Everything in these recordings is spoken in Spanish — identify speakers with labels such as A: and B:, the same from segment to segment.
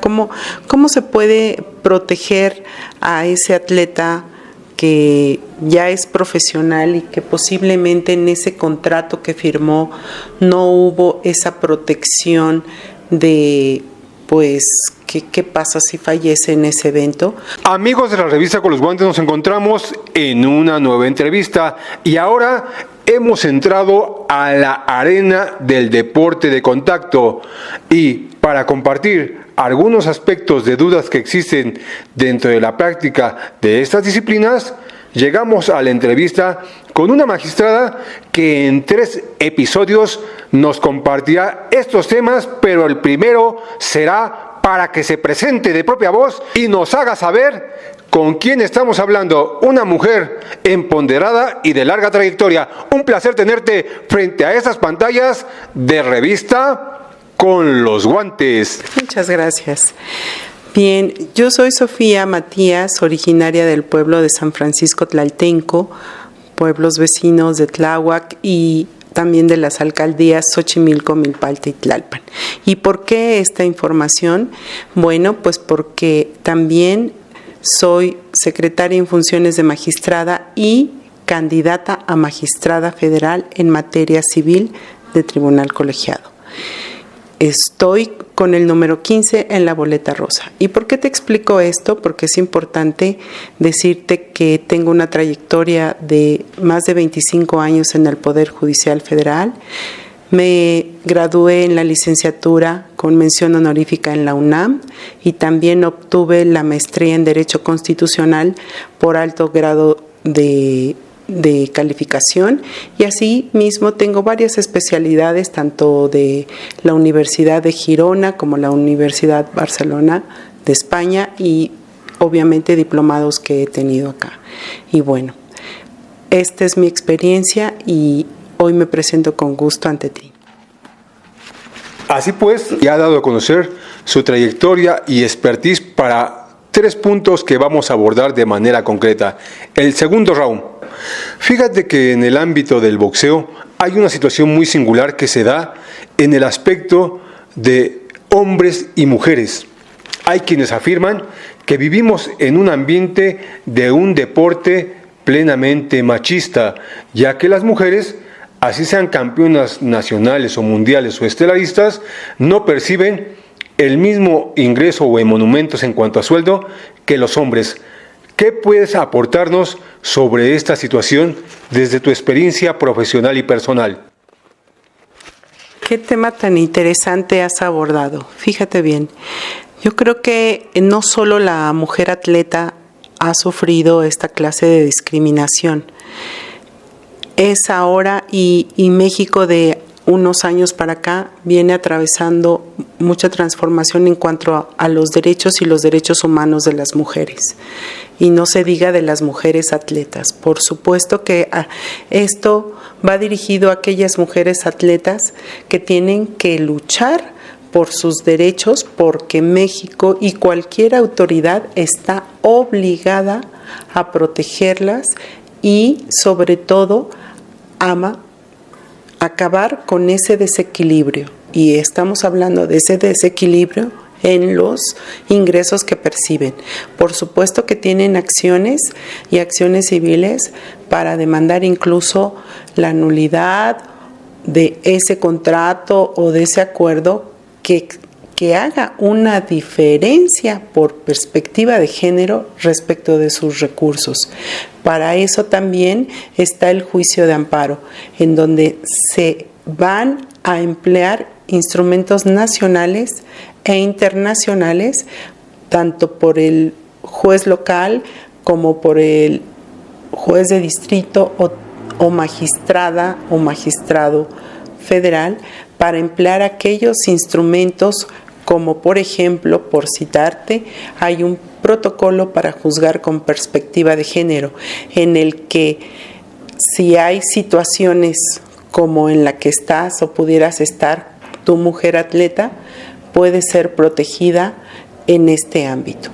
A: ¿Cómo se puede proteger a ese atleta que ya es profesional y que posiblemente en ese contrato que firmó no hubo esa protección de, pues, ¿qué pasa si fallece en ese evento?
B: Amigos de la revista Con los Guantes, nos encontramos en una nueva entrevista y ahora hemos entrado a la arena del deporte de contacto y para compartir algunos aspectos de dudas que existen dentro de la práctica de estas disciplinas, llegamos a la entrevista con una magistrada que en 3 episodios nos compartirá estos temas, pero el primero será para que se presente de propia voz y nos haga saber con quién estamos hablando. Una mujer empoderada y de larga trayectoria. Un placer tenerte frente a estas pantallas de revista Con los Guantes.
A: Muchas gracias. Bien, yo soy Sofía Matías, originaria del pueblo de San Francisco Tlaltenco, pueblos vecinos de Tláhuac y también de las alcaldías Xochimilco, Milpalta y Tlalpan. ¿Y por qué esta información? Bueno, pues porque también soy secretaria en funciones de magistrada y candidata a magistrada federal en materia civil de tribunal colegiado. Estoy con el número 15 en la boleta rosa. ¿Y por qué te explico esto? Porque es importante decirte que tengo una trayectoria de más de 25 años en el Poder Judicial Federal. Me gradué en la licenciatura con mención honorífica en la UNAM y también obtuve la maestría en Derecho Constitucional por alto grado de calificación y así mismo tengo varias especialidades tanto de la Universidad de Girona como la Universidad Barcelona de España y obviamente diplomados que he tenido acá. Y bueno, esta es mi experiencia y hoy me presento con gusto ante ti.
B: Así pues, ya ha dado a conocer su trayectoria y expertise para 3 puntos que vamos a abordar de manera concreta. El segundo round. Fíjate que en el ámbito del boxeo hay una situación muy singular que se da en el aspecto de hombres y mujeres. Hay quienes afirman que vivimos en un ambiente de un deporte plenamente machista, ya que las mujeres, así sean campeonas nacionales o mundiales o estelaristas, no perciben el mismo ingreso o emolumentos en cuanto a sueldo que los hombres. ¿Qué puedes aportarnos sobre esta situación desde tu experiencia profesional y personal?
A: ¿Qué tema tan interesante has abordado? Fíjate bien, yo creo que no solo la mujer atleta ha sufrido esta clase de discriminación. Es ahora y México de unos años para acá viene atravesando mucha transformación en cuanto a los derechos y los derechos humanos de las mujeres. Y no se diga de las mujeres atletas. Por supuesto que esto va dirigido a aquellas mujeres atletas que tienen que luchar por sus derechos porque México y cualquier autoridad está obligada a protegerlas y sobre todo acabar con ese desequilibrio. Y estamos hablando de ese desequilibrio en los ingresos que perciben. Por supuesto que tienen acciones y acciones civiles para demandar incluso la nulidad de ese contrato o de ese acuerdo que haga una diferencia por perspectiva de género respecto de sus recursos. Para eso también está el juicio de amparo, en donde se van a emplear instrumentos nacionales e internacionales, tanto por el juez local como por el juez de distrito o magistrada o magistrado federal, para emplear aquellos instrumentos como por ejemplo, por citarte, hay un protocolo para juzgar con perspectiva de género, en el que si hay situaciones como en la que estás o pudieras estar, tu mujer atleta puede ser protegida en este ámbito.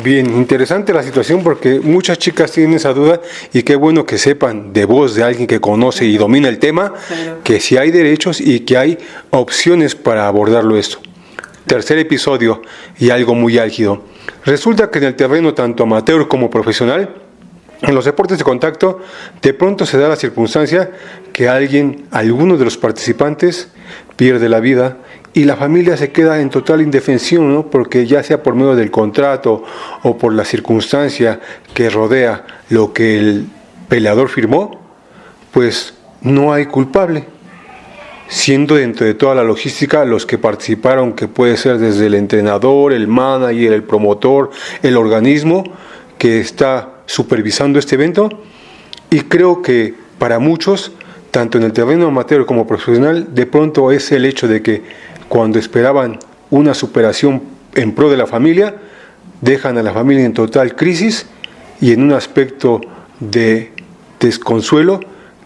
B: Bien, interesante la situación porque muchas chicas tienen esa duda y qué bueno que sepan de voz de alguien que conoce y domina el tema, claro, que sí hay derechos y que hay opciones para abordarlo esto. tercer episodio y algo muy álgido. Resulta que en el terreno tanto amateur como profesional, en los deportes de contacto, de pronto se da la circunstancia que alguno de los participantes pierde la vida y la familia se queda en total indefensión, ¿no? Porque ya sea por medio del contrato o por la circunstancia que rodea lo que el peleador firmó, pues no hay culpable. Siendo dentro de toda la logística los que participaron, que puede ser desde el entrenador, el manager, el promotor, el organismo que está supervisando este evento. Y creo que para muchos, tanto en el terreno amateur como profesional, de pronto es el hecho de que cuando esperaban una superación en pro de la familia, dejan a la familia en total crisis y en un aspecto de desconsuelo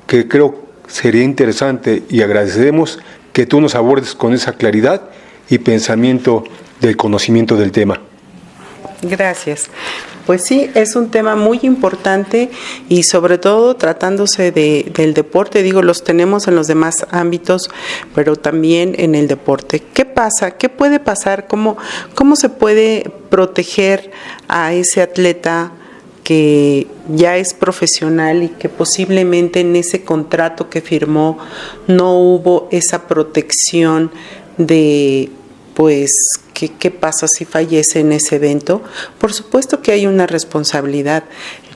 B: que creo sería interesante y agradeceremos que tú nos abordes con esa claridad y pensamiento del conocimiento del tema.
A: Gracias. Pues sí, es un tema muy importante y sobre todo tratándose del deporte, los tenemos en los demás ámbitos, pero también en el deporte. ¿Qué pasa? ¿Qué puede pasar? ¿Cómo se puede proteger a ese atleta que ya es profesional y que posiblemente en ese contrato que firmó no hubo esa protección de, pues, ¿qué pasa si fallece en ese evento? Por supuesto que hay una responsabilidad.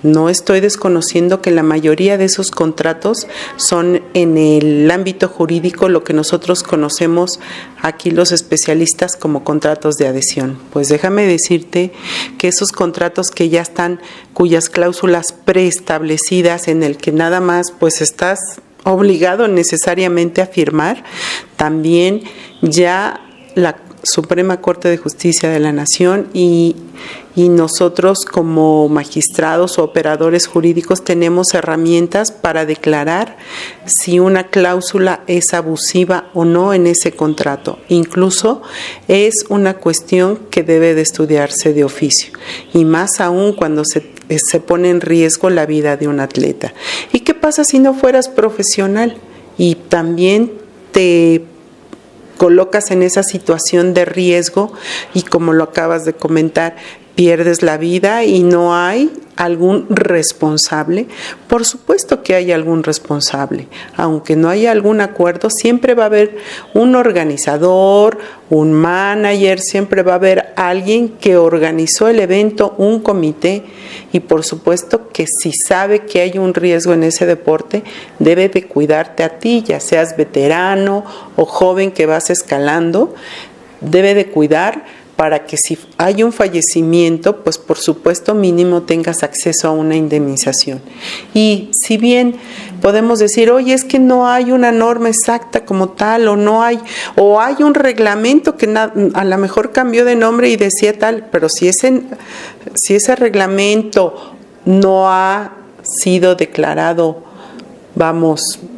A: No estoy desconociendo que la mayoría de esos contratos son en el ámbito jurídico lo que nosotros conocemos aquí los especialistas como contratos de adhesión. Pues déjame decirte que esos contratos que ya están, cuyas cláusulas preestablecidas en el que nada más pues estás obligado necesariamente a firmar, también ya la Suprema Corte de Justicia de la Nación y nosotros como magistrados o operadores jurídicos tenemos herramientas para declarar si una cláusula es abusiva o no en ese contrato. Incluso es una cuestión que debe de estudiarse de oficio y más aún cuando se pone en riesgo la vida de un atleta. ¿Y qué pasa si no fueras profesional y también te colocas en esa situación de riesgo y como lo acabas de comentar, pierdes la vida y no hay algún responsable? Por supuesto que hay algún responsable. Aunque no haya algún acuerdo, siempre va a haber un organizador, un manager, siempre va a haber alguien que organizó el evento, un comité, y por supuesto que si sabe que hay un riesgo en ese deporte, debe de cuidarte a ti, ya seas veterano o joven que vas escalando, debe de cuidar para que si hay un fallecimiento, pues por supuesto mínimo tengas acceso a una indemnización. Y si bien podemos decir, oye, es que no hay una norma exacta como tal, o hay un reglamento que a lo mejor cambió de nombre y decía tal, pero si ese reglamento no ha sido declarado,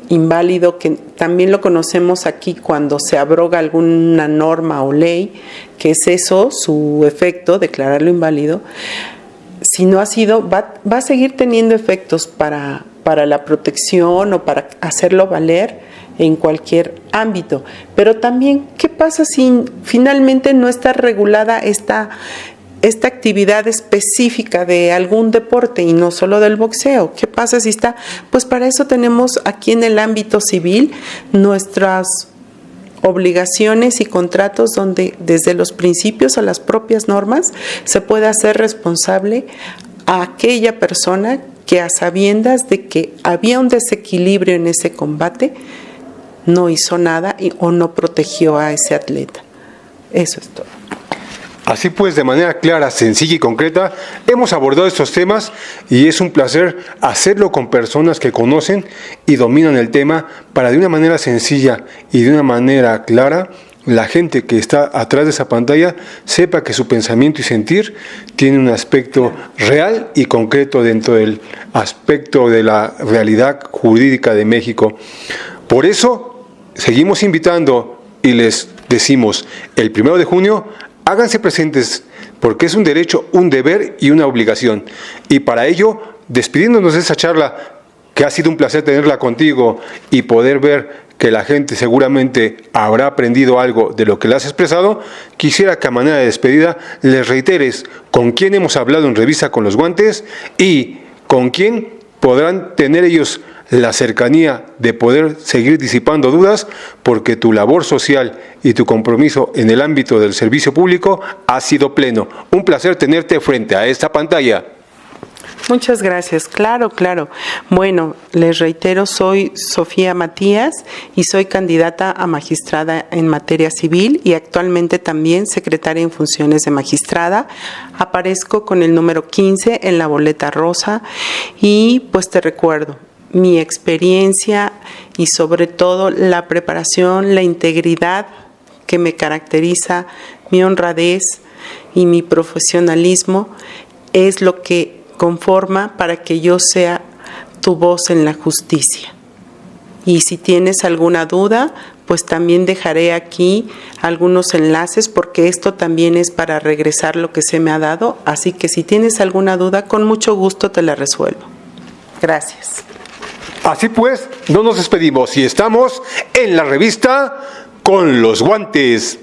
A: inválido, que también lo conocemos aquí cuando se abroga alguna norma o ley, que es eso, su efecto, declararlo inválido. Si no ha sido, va a seguir teniendo efectos para la protección o para hacerlo valer en cualquier ámbito. Pero también, ¿qué pasa si finalmente no está regulada esta actividad específica de algún deporte y no solo del boxeo? ¿Qué pasa si está? Pues para eso tenemos aquí en el ámbito civil nuestras obligaciones y contratos donde desde los principios a las propias normas se puede hacer responsable a aquella persona que a sabiendas de que había un desequilibrio en ese combate no hizo nada o no protegió a ese atleta. Eso es todo.
B: Así pues, de manera clara, sencilla y concreta, hemos abordado estos temas y es un placer hacerlo con personas que conocen y dominan el tema para de una manera sencilla y de una manera clara, la gente que está atrás de esa pantalla sepa que su pensamiento y sentir tiene un aspecto real y concreto dentro del aspecto de la realidad jurídica de México. Por eso, seguimos invitando y les decimos, el 1 de junio, háganse presentes, porque es un derecho, un deber y una obligación. Y para ello, despidiéndonos de esta charla, que ha sido un placer tenerla contigo y poder ver que la gente seguramente habrá aprendido algo de lo que le has expresado, quisiera que a manera de despedida les reiteres con quién hemos hablado en Revista con los Guantes y con quién podrán tener ellos la cercanía de poder seguir disipando dudas, porque tu labor social y tu compromiso en el ámbito del servicio público ha sido pleno. Un placer tenerte frente a esta pantalla.
A: Muchas gracias. Claro. Bueno, les reitero, soy Sofía Matías y soy candidata a magistrada en materia civil y actualmente también secretaria en funciones de magistrada. Aparezco con el número 15 en la boleta rosa y pues te recuerdo mi experiencia y sobre todo la preparación, la integridad que me caracteriza, mi honradez y mi profesionalismo es lo que conforma para que yo sea tu voz en la justicia. Y si tienes alguna duda, pues también dejaré aquí algunos enlaces porque esto también es para regresar lo que se me ha dado. Así que si tienes alguna duda, con mucho gusto te la resuelvo. Gracias.
B: Así pues, no nos despedimos y estamos en la Revista con los Guantes.